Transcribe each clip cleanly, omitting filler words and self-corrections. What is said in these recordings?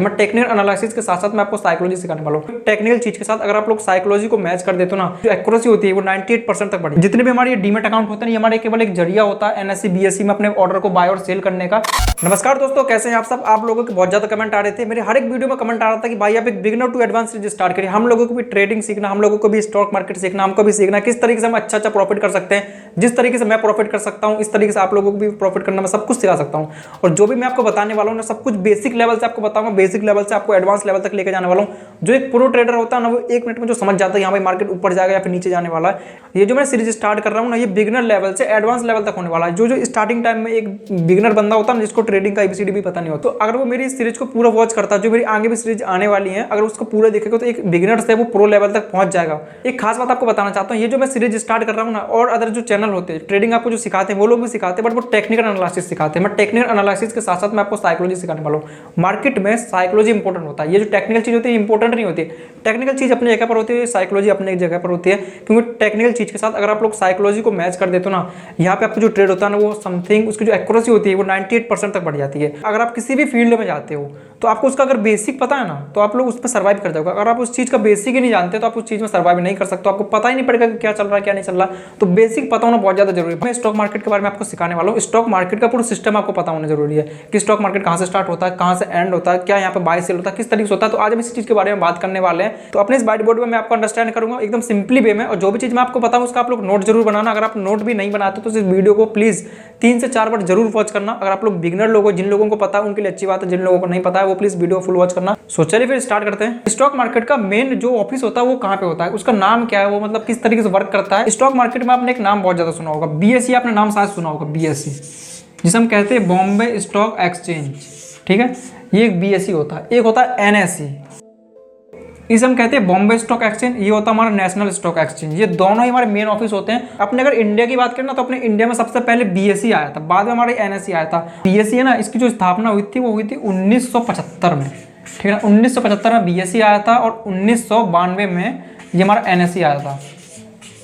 मैं technical analysis के साथ साथ मैं आपको साइकोलॉजी सिखाने वाला हूँ। टेक्निकल चीज के साथ अगर आप लोग साइकोलॉजी को मैच कर देते हो ना, जो एक्यूरेसी होती है वो 98% तक बढ़ी। जितने भी हमारे डीमेट अकाउंट होते हैं, ये हमारे केवल एक जरिया होता है एनएससी बीएससी में अपने ऑर्डर को बाय और सेल करने का। नमस्कार दोस्तों, कैसे हैं आप सब। आप लोगों के बहुत ज्यादा कमेंट आ रहे थे, मेरे हर एक वीडियो में कमेंट आ रहा था कि भाई आप एक beginner to advance series start करिए। हम लोगों को भी ट्रेडिंग सीखना, हम लोगों को भी स्टॉक मार्केट सीखना, हमको भी सीखना किस तरीके से हम अच्छा प्रॉफिट कर सकते हैं। जिस तरीके से मैं प्रॉफिट कर सकता हूँ इस तरीके से आप लोगों को भी प्रॉफिट करना मैं सब कुछ सिखा सकता हूँ। और जो भी मैं आपको बताने वाला हूँ ना, सब कुछ बेसिक लेवल से आपको बताऊंगा, बेसिक लेवल से आपको एडवांस लेवल तक लेके जाने वाला हूँ। जो एक प्रो ट्रेडर होता है ना, वो 1 मिनट में जो समझ जाता है यहाँ पे मार्केट ऊपर जाएगा या फिर नीचे जाने वाला है। ये जो मैं सीरीज स्टार्ट कर रहा हूँ ना, ये बिगिनर लेवल से एडवांस लेवल तक होने वाला है। जो स्टार्टिंग टाइम में एक बिगिनर बंदा होता है ना, जिसको ट्रेडिंग का एबीसीडी भी पता नहीं होता, तो अगर वो मेरी इस सीरीज को पूरा वॉच करता है, जो मेरी आगे भी सीरीज आने वाली है, अगर उसको पूरा देखेगा तो एक बिगिनर से वो प्रो लेवल तक पहुंच जाएगा। एक खास बात आपको बताना चाहता हूँ, ये जो मैं सीरीज स्टार्ट कर रहा हूँ ना, और अदर जो चैनल होते हैं ट्रेडिंग आपको जो सिखाते हैं वो लोग भी सिखाते हैं, बट वो टेक्निकल एनालिसिस सिखाते हैं। मैं टेक्निकल एनालिसिस के साथ साथ मैं आपको साइकोलॉजी सिखाने वाला हूँ। मार्केट में साइकोलॉजी इंपॉर्टेंट होता है। ये जो टेक्निकल चीज होती है इंपॉर्टेंट नहीं होती। टेक्निकल चीज अपनी जगह पर होती है, साइकोलॉजी अपनी एक जगह पर होती है। क्योंकि टेक्निकल चीज के साथ अगर आप लोग साइकोलॉजी को मैच कर देते हो ना, यहाँ पे आपको जो ट्रेड होता है ना, वो समथिंग उसकी जो एक्यूरेसी होती है वो 98% तक बढ़ जाती है। अगर आप किसी भी फील्ड में जाते हो तो आपको उसका अगर बेसिक पता है ना, तो आप लोग उस पर सर्वाइव कर जाओगे। अगर आप उस चीज का बेसिक ही नहीं जानते तो आप उस चीज में सर्वाइव नहीं कर सकते, आपको पता ही नहीं पड़ेगा कि क्या चल रहा है क्या नहीं चल रहा। तो बेसिक पता होना बहुत ज्यादा जरूरी है। मैं स्टॉक मार्केट के बारे में आपको सिखाने वाला हूँ। स्टॉक मार्केट का पूरा सिस्टम आपको पता होना जरूरी है कि स्टॉक मार्केट कहाँ से स्टार्ट होता है, कहाँ से एंड होता है, क्या यहाँ पे बाय सेल होता है, किस तरीके से होता है। तो आज हम इसी चीज के बारे में बात करने वाले हैं। तो अपने इस व्हाइट बोर्ड में मैं आपको अंडरस्टैंड करूंगा एकदम सिंपली वे में, और जो भी चीज मैं आपको बताऊं उसका आप लोग नोट जरूर बनाना। अगर आप नोट भी नहीं बनाते तो इस वीडियो को प्लीज 3 से 4 बार जरूर वॉच करना। अगर आप लोग बिगिनर लोग हो, जिन लोगों को पता है उनके लिए अच्छी बात है, जिन लोगों को नहीं पता है वो प्लीज वीडियो फुल वॉच करना। सो चलिए फिर स्टार्ट करते हैं। स्टॉक मार्केट का मेन जो ऑफिस होता है वो कहाँ पे होता है, उसका नाम क्या है, वो मतलब किस तरीके से वर्क करता है। स्टॉक मार्केट में आपने एक नाम बहुत ज्यादा सुना होगा, बीएसई। आपने नाम शायद सुना होगा, बीएसई, जिसे हम कहते हैं बॉम्बे स्टॉक एक्सचेंज। ठीक है, ये एक बीएसई होता है। एक होता है एनएसई, इसे हम कहते हैं बॉम्बे स्टॉक एक्सचेंज। ये होता है हमारा नेशनल स्टॉक एक्सचेंज। ये दोनों ही हमारे मेन ऑफिस होते हैं। अपने अगर इंडिया की बात करें ना, तो अपने इंडिया में सबसे पहले बीएसई आया था, बाद में हमारे एनएसई आया था। बीएसई है ना, इसकी जो स्थापना हुई थी वो हुई थी 1975 में। ठीक है, 1975 में बीएसई आया था और 1992 में ये हमारा एनएसई आया था।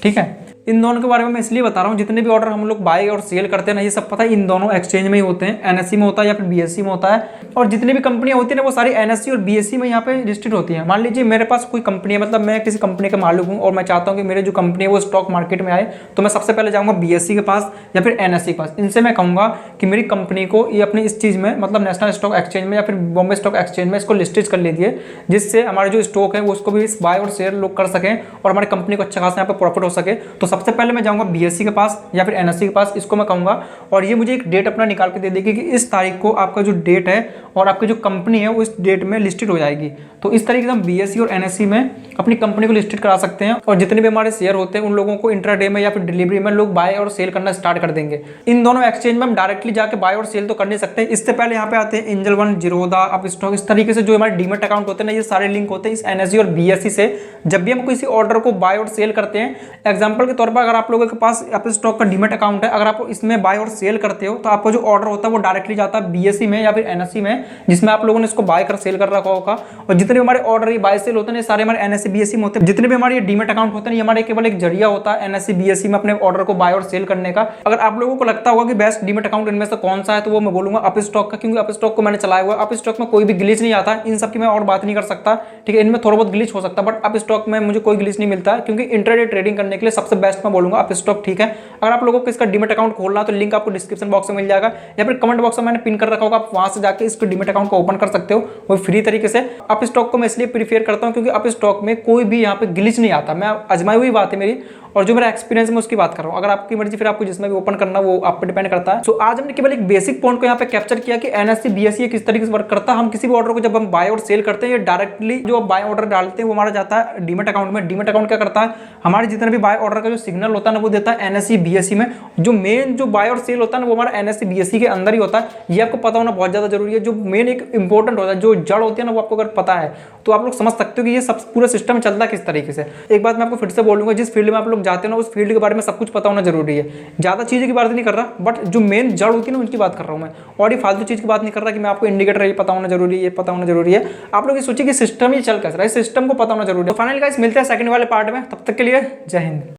ठीक है, इन दोनों के बारे में मैं इसलिए बता रहा हूँ, जितने भी ऑर्डर हम लोग बाय और सेल करते हैं ना, ये सब पता है इन दोनों एक्सचेंज में ही होते हैं। एनएससी में होता है या फिर बीएससी में होता है। और जितनी भी कंपनियां होती है ना, वो सारी एनएससी और बीएससी में यहाँ पे लिस्टेड होती है। मान लीजिए मेरे पास कोई कंपनी है, मतलब मैं किसी कंपनी का मालिक हूँ और मैं चाहता हूँ कि मेरी जो कंपनी है वो स्टॉक मार्केट में आए, तो मैं सबसे पहले जाऊँगा बीएससी के पास या फिर एनएससी के पास। इनसे मैं कहूँगा कि मेरी कंपनी को ये अपनी इस चीज़ में, मतलब नेशनल स्टॉक एक्सचेंज में या फिर बॉम्बे स्टॉक एक्सचेंज में इसको लिस्टेड कर लीजिए, जिससे हमारे जो स्टॉक है वो उसको भी बाय और सेल लोग कर सकें और हमारी कंपनी को अच्छा खासा यहाँ पे प्रॉफिट हो सके। तो सबसे पहले मैं जाऊँगा बीएससी के पास या फिर एनएससी के पास, इसको मैं कहूंगा और ये मुझे एक डेट अपना निकाल के दे देगी कि इस तारीख को आपका जो डेट है और आपकी जो कंपनी है वो इस डेट में लिस्टेड हो जाएगी। तो इस तरीके से हम बीएससी और एनएससी में अपनी कंपनी को लिस्टेड करा सकते हैं। और जितने भी हमारे शेयर होते हैं उन लोगों को इंट्राडे में या फिर डिलीवरी में लोग बाय और सेल करना स्टार्ट कर देंगे। इन दोनों एक्सचेंज में हम डायरेक्टली जाकर बाय और सेल तो कर नहीं सकते। इससे पहले यहाँ पे आते हैं angel one, Zerodha, up stock. इस तरीके से जो हमारे डीमेट अकाउंट होते हैं ना, ये सारे लिंक होते हैं इस एनएससी और बीएससी से। जब भी हम किसी ऑर्डर को बाय और सेल करते हैं, एग्जाम्पल के तौर पर अगर आप लोगों के पास अप स्टॉक का डीमेट अकाउंट है, अगर आप इसमें बाय और सेल करते हो तो आपका जो ऑर्डर होता है वो डायरेक्टली जाता है बीएससी में या फिर एनएससी में, जिसमें आप लोगों ने इसको बाय कर सेल कर रखा होगा। और जितने भी हमारे ऑर्डर ये बाय सेल होते हैं, सारे हमारे एनएससी बीएससी में होते हैं। जितने भी हमारे डीमेट अकाउंट होते हैं, ये हमारे केवल एक जरिया होता है एनएससी बीएससी में अपने ऑर्डर को बाय और सेल करने का। अगर आप लोगों को लगता होगा कि बेस्ट डीमेट अकाउंट इनमें से कौन सा है, तो वो मैं बोलूंगा अप स्टॉक का, क्योंकि अप स्टॉक को मैंने चलाया हुआ है। अप स्टॉक में कोई भी ग्लिच नहीं आता, इन सब की मैं और बात नहीं कर सकता। ठीक है, इनमें थोड़ा बहुत ग्लिच हो सकता है, बट अप स्टॉक में मुझे कोई ग्लिच नहीं मिलता, क्योंकि इंट्राडे ट्रेडिंग करने के लिए सबसे बेस्ट मैं बोलूंगा अप स्टॉक। ठीक है, अगर आप लोगों को इसका डीमेट अकाउंट खोलना तो लिंक आपको डिस्क्रिप्शन बॉक्स में मिल जाएगा या फिर कमेंट बॉक्स में मैंने पिन कर रखा होगा, आप वहां से जाके इसको डीमेट अकाउंट को ओपन कर सकते हो, वो फ्री तरीके से। अप स्टॉक को मैं इसलिए प्रीफर करता हूं क्योंकि अप स्टॉक में कोई भी यहाँ पे ग्लिच नहीं आता। मैं आजमाई हुई बात है मेरी, और जो मेरा एक्सपीरियंस में उसकी बात कर रहा हूँ। अगर आपकी मर्जी फिर आपको जिसमें भी ओपन करना वो आप पे डिपेंड करता है। सो आज हमने केवल एक बेसिक पॉइंट को यहाँ पे कैप्चर किया कि एनएससी बीएससी किस तरीके से वर्क करता है। हम किसी भी ऑर्डर को जब हम बाय और सेल करते हैं, ये डायरेक्टली जो बाय ऑर्डर डालते हैं वो हमारा जाता है डीमेट अकाउंट में। डीमेट अकाउंट क्या करता है, हमारे जितने भी बाय ऑर्डर का जो सिग्नल होता है ना, वो देता है एनएससी बीएससी में। जो मेन जो बाय और सेल होता है ना, वो हमारा एनएससी बीएससी के अंदर ही होता है। ये आपको पता होना बहुत ज्यादा जरूरी है। जो मेन एक इंपॉर्टेंट होता है, जो जड़ होती है ना, वो आपको अगर पता है तो आप लोग समझ सकते हो कि ये सब पूरा सिस्टम चलता है किस तरीके से। एक बात मैं आपको फिर से बोलूंगा, जिस फील्ड में आप लोग जाते हो ना, उस फील्ड के बारे में सब कुछ पता होना जरूरी है। ज्यादा चीजें की बात नहीं कर रहा, बट जो मेन जड़ होती है ना, उनकी बात कर रहा हूं मैं। और ये फालतू चीज की बात नहीं कर रहा कि मैं आपको इंडिकेटर ये पता होना जरूरी है, ये पता होना जरूरी है। आप लोग ये सोचिए कि सिस्टम ही चल कैसे रहा है, सिस्टम को पता होना जरूरी है। फाइनली गाइस मिलते हैं सेकंड वाले पार्ट में, तब तक के लिए जय हिंद।